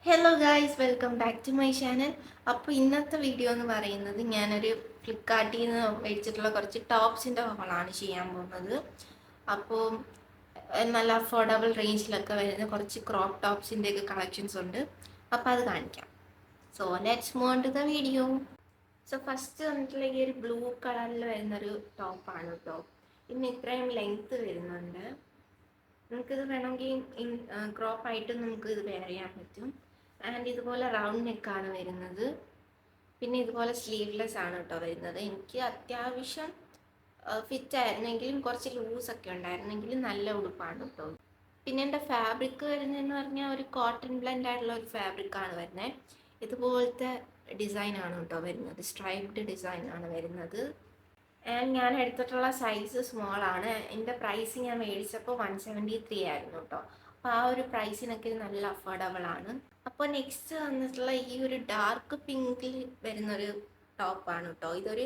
Hello guys, welcome back to my channel. അപ്പോൾ ഇന്നത്തെ video എന്ന് പറയുന്നത് ഞാനൊരു ഫ്ലിപ്കാർട്ടിൽ നിന്ന് മേടിച്ചിട്ടുള്ള കുറച്ച് ടോപ്സിൻ്റെ ഹോളാണ് ചെയ്യാൻ പോകുന്നത്. അപ്പോൾ നല്ല അഫോർഡബിൾ റേഞ്ചിലൊക്കെ വരുന്ന കുറച്ച് ക്രോപ്പ് ടോപ്സിൻ്റെയൊക്കെ കളക്ഷൻസ് ഉണ്ട്. അപ്പോൾ അത് കാണിക്കാം. So let's move on to the video. So first വന്നിട്ടുള്ള ഈ ഒരു ബ്ലൂ കളറിൽ വരുന്നൊരു ടോപ്പാണ് കേട്ടോ. ഇന്ന് ഇത്രയും ലെങ്ത്ത് വരുന്നുണ്ട്. നമുക്കിത് വേണമെങ്കിൽ ക്രോപ്പായിട്ട് നമുക്ക് ഇത് വെയർ ചെയ്യാൻ പറ്റും. ആൻഡ് ഇതുപോലെ റൗണ്ട് നെക്കാണ് വരുന്നത്. പിന്നെ ഇതുപോലെ സ്ലീവ്ലെസ് ആണ് കേട്ടോ വരുന്നത്. എനിക്ക് അത്യാവശ്യം ഫിറ്റ് ആയിരുന്നെങ്കിലും കുറച്ച് ലൂസൊക്കെ ഉണ്ടായിരുന്നെങ്കിലും നല്ല ഉടുപ്പാണ് കേട്ടോ. പിന്നെ എൻ്റെ ഫാബ്രിക് വരുന്നതെന്ന് പറഞ്ഞാൽ ഒരു കോട്ടൺ ബ്ലെൻഡ് ആയിട്ടുള്ള ഒരു ഫാബ്രിക്കാണ് വരുന്നത്. ഇതുപോലത്തെ ഡിസൈനാണ് കേട്ടോ വരുന്നത്. സ്ട്രൈപ്ഡ് ഡിസൈനാണ് വരുന്നത്. ആൻഡ് ഞാൻ എടുത്തിട്ടുള്ള സൈസ് സ്മോൾ ആണ്. എൻ്റെ പ്രൈസ് ഞാൻ മേടിച്ചപ്പോൾ 173 ആയിരുന്നു കേട്ടോ. അപ്പോൾ ആ ഒരു പ്രൈസിനൊക്കെ ഇത് നല്ല അഫോർഡബിൾ ആണ്. അപ്പോൾ നെക്സ്റ്റ് വന്നിട്ടുള്ള ഈ ഒരു ഡാർക്ക് പിങ്കിൽ വരുന്നൊരു ടോപ്പാണ് കേട്ടോ. ഇതൊരു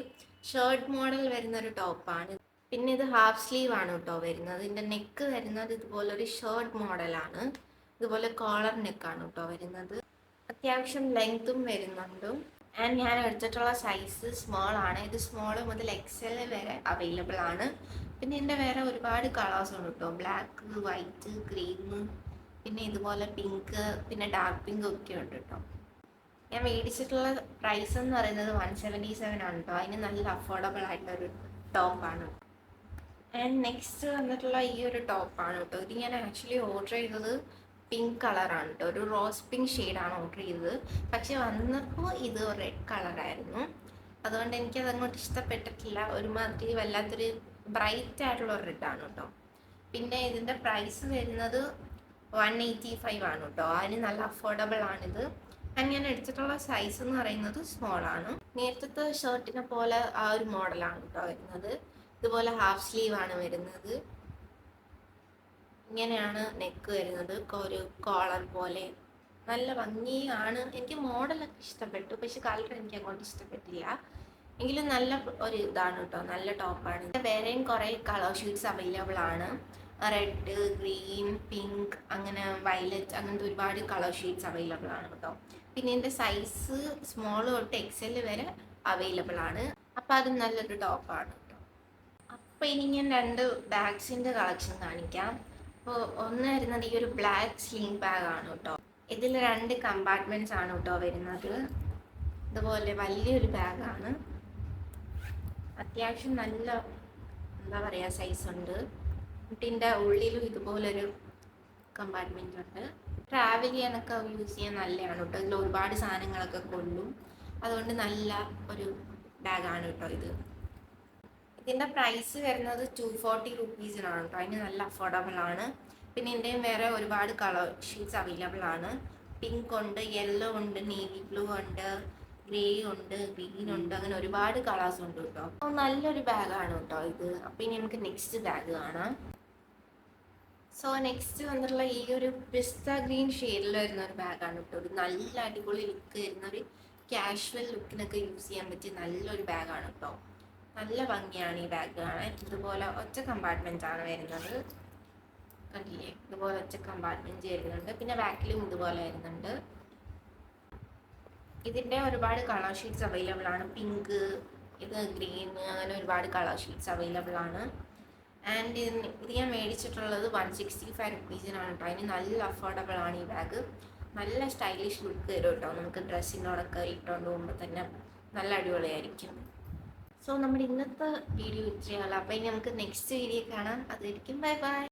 ഷർട്ട് മോഡൽ വരുന്നൊരു ടോപ്പാണ്. പിന്നെ ഇത് ഹാഫ് സ്ലീവ് ആണ് കേട്ടോ വരുന്നത്. ഇതിൻ്റെ നെക്ക് വരുന്നത് ഇതുപോലൊരു ഷർട്ട് മോഡലാണ്. ഇതുപോലെ കോളർ നെക്കാണ് കേട്ടോ വരുന്നത്. അത്യാവശ്യം ലെങ്ത്തും വരുന്നുണ്ട്. ആൻഡ് ഞാൻ എടുത്തിട്ടുള്ള സൈസ് സ്മോൾ ആണ്. ഇത് സ്മോൾ മുതൽ എക്സൽ വരെ അവൈലബിൾ ആണ്. പിന്നെ ഇതിൻ്റെ വേറെ ഒരുപാട് കളേഴ്സ് ഉണ്ട് കേട്ടോ. ബ്ലാക്ക്, വൈറ്റ്, ക്രീം, പിന്നെ ഇതുപോലെ പിങ്ക്, പിന്നെ ഡാർക്ക് പിങ്ക് ഒക്കെ ഉണ്ട് കേട്ടോ. ഞാൻ മേടിച്ചിട്ടുള്ള പ്രൈസ് എന്ന് പറയുന്നത് 177 ആണ് കേട്ടോ. അതിന് നല്ല അഫോർഡബിൾ ആയിട്ടൊരു ടോപ്പാണ്. ആൻഡ് നെക്സ്റ്റ് വന്നിട്ടുള്ള ഈ ഒരു ടോപ്പാണ് കേട്ടോ. ഇത് ഞാൻ ആക്ച്വലി ഓർഡർ ചെയ്തത് പിങ്ക് കളറാണ് കേട്ടോ. ഒരു റോസ് പിങ്ക് ഷെയ്ഡാണ് ഓർഡർ ചെയ്തത്. പക്ഷെ വന്നപ്പോൾ ഇത് റെഡ് കളറായിരുന്നു. അതുകൊണ്ട് എനിക്കത് അങ്ങോട്ട് ഇഷ്ടപ്പെട്ടിട്ടില്ല. ഒരുമാതിരി വല്ലാത്തൊരു ബ്രൈറ്റ് ആയിട്ടുള്ള ഒരു റെഡാണ് കേട്ടോ. പിന്നെ ഇതിൻ്റെ പ്രൈസ് വരുന്നത് 185 ആണ് കേട്ടോ. അതിന് നല്ല അഫോർഡബിൾ ആണിത്. ഞാൻ എടുത്തിട്ടുള്ള സൈസ് എന്ന് പറയുന്നത് സ്മോൾ ആണ്. നേരത്തെ ഷർട്ടിനെ പോലെ ആ ഒരു മോഡലാണ് കേട്ടോ വരുന്നത്. ഇതുപോലെ ഹാഫ് സ്ലീവ് ആണ് വരുന്നത്. ഇങ്ങനെയാണ് നെക്ക് വരുന്നത്. ഒരു കോളർ പോലെ നല്ല ഭംഗിയാണ്. എനിക്ക് മോഡലൊക്കെ ഇഷ്ടപ്പെട്ടു, പക്ഷെ കളർ എനിക്ക് അങ്ങോട്ട് ഇഷ്ടപ്പെട്ടില്ല. എങ്കിലും നല്ല ഒരു ഇതാണ് കേട്ടോ. നല്ല ടോപ്പാണ്. വേറെയും കുറേ കളർ ഷീറ്റ്സ് അവൈലബിൾ ആണ്. റെഡ്, ഗ്രീൻ, പിങ്ക്, അങ്ങനെ വയലറ്റ്, അങ്ങനത്തെ ഒരുപാട് കളർ ഷീറ്റ്സ് അവൈലബിൾ ആണ് കേട്ടോ. പിന്നെ എൻ്റെ സൈസ് സ്മോൾ തൊട്ട് എക്സൽ വരെ അവൈലബിൾ ആണ്. അപ്പം അത് നല്ലൊരു ടോപ്പാണ് കേട്ടോ. അപ്പോൾ ഇനി ഞാൻ 2 ബാഗ്സിൻ്റെ കളക്ഷൻ കാണിക്കാം. അപ്പോൾ ഒന്ന് വരുന്നത് ഈ ഒരു ബ്ലാക്ക് സ്ലിംഗ് ബാഗാണ് കേട്ടോ. ഇതിൽ 2 കമ്പാർട്ട്മെൻറ്റ്സ് ആണ് കേട്ടോ വരുന്നത്. ഇതുപോലെ വലിയൊരു ബാഗാണ്. അത്യാവശ്യം നല്ല എന്താ പറയുക സൈസ് ഉണ്ട്. ഇതിൻ്റെ ഉള്ളിലും ഇതുപോലൊരു കമ്പാർട്ട്മെൻറ്റ് ഉണ്ട്. ട്രാവൽ ചെയ്യാനൊക്കെ യൂസ് ചെയ്യാൻ നല്ലതാണ് കേട്ടോ. ഇതിൽ ഒരുപാട് സാധനങ്ങളൊക്കെ കൊള്ളും. അതുകൊണ്ട് നല്ല ഒരു ബാഗാണ് കേട്ടോ ഇത്. ഇതിൻ്റെ പ്രൈസ് വരുന്നത് 240 റുപ്പീസിനാണ് കേട്ടോ. അതിന് നല്ല അഫോർഡബിൾ ആണ്. പിന്നെ ഇതിൻ്റെയും വേറെ ഒരുപാട് കളർ ഷീറ്റ്സ് അവൈലബിൾ ആണ്. പിങ്ക് ഉണ്ട്, യെല്ലോ ഉണ്ട്, നേവി ബ്ലൂ ഉണ്ട്, ഗ്രേ ഉണ്ട്, ഗ്രീൻ ഉണ്ട്, അങ്ങനെ ഒരുപാട് കളേഴ്സ് ഉണ്ട് കേട്ടോ. അപ്പോൾ നല്ലൊരു ബാഗാണ് കേട്ടോ ഇത്. അപ്പോൾ ഇനി നമുക്ക് നെക്സ്റ്റ് ബാഗ് കാണാം. സോ നെക്സ്റ്റ് വന്നിട്ടുള്ള ഈ ഒരു പിസ്ത ഗ്രീൻ ഷെയ്ഡിൽ വരുന്ന ഒരു ബാഗാണ് കേട്ടോ. ഒരു നല്ല അടിപൊളി ലുക്ക് വരുന്ന ഒരു കാഷ്വൽ ലുക്കിനൊക്കെ യൂസ് ചെയ്യാൻ പറ്റിയ നല്ലൊരു ബാഗാണ് കേട്ടോ. നല്ല ഭംഗിയാണ് ഈ ബാഗ് കാണാൻ. ഇതുപോലെ ഒറ്റ കമ്പാർട്ട്മെൻ്റ് ആണ് വരുന്നത്. കണ്ടില്ലേ, ഇതുപോലെ ഒറ്റ കമ്പാർട്ട്മെൻറ്റ് വരുന്നുണ്ട്. പിന്നെ ബാക്കിലും ഇതുപോലെ വരുന്നുണ്ട്. ഇതിൻ്റെ ഒരുപാട് കളർ ഷീറ്റ്സ് അവൈലബിൾ ആണ്. പിങ്ക്, ഇത് ഗ്രീൻ, അങ്ങനെ ഒരുപാട് കളർ ഷീറ്റ്സ് അവൈലബിൾ ആണ്. ആൻഡ് ഇത് ഞാൻ മേടിച്ചിട്ടുള്ളത് 165 റുപ്പീസിനാണ് കേട്ടോ. അതിന് നല്ല അഫോർഡബിൾ ആണ് ഈ ബാഗ്. നല്ല സ്റ്റൈലിഷ് ലുക്ക് തരും കേട്ടോ. നമുക്ക് ഡ്രസ്സിനോടൊക്കെ ഇട്ടുകൊണ്ട് പോകുമ്പോൾ തന്നെ നല്ല അടിപൊളിയായിരിക്കും. സോ നമ്മുടെ ഇന്നത്തെ വീഡിയോ ഇത്രയുള്ള. അപ്പോൾ ഇനി നമുക്ക് നെക്സ്റ്റ് വീഡിയോ കാണാം. അതായിരിക്കും ബൈ ബൈ.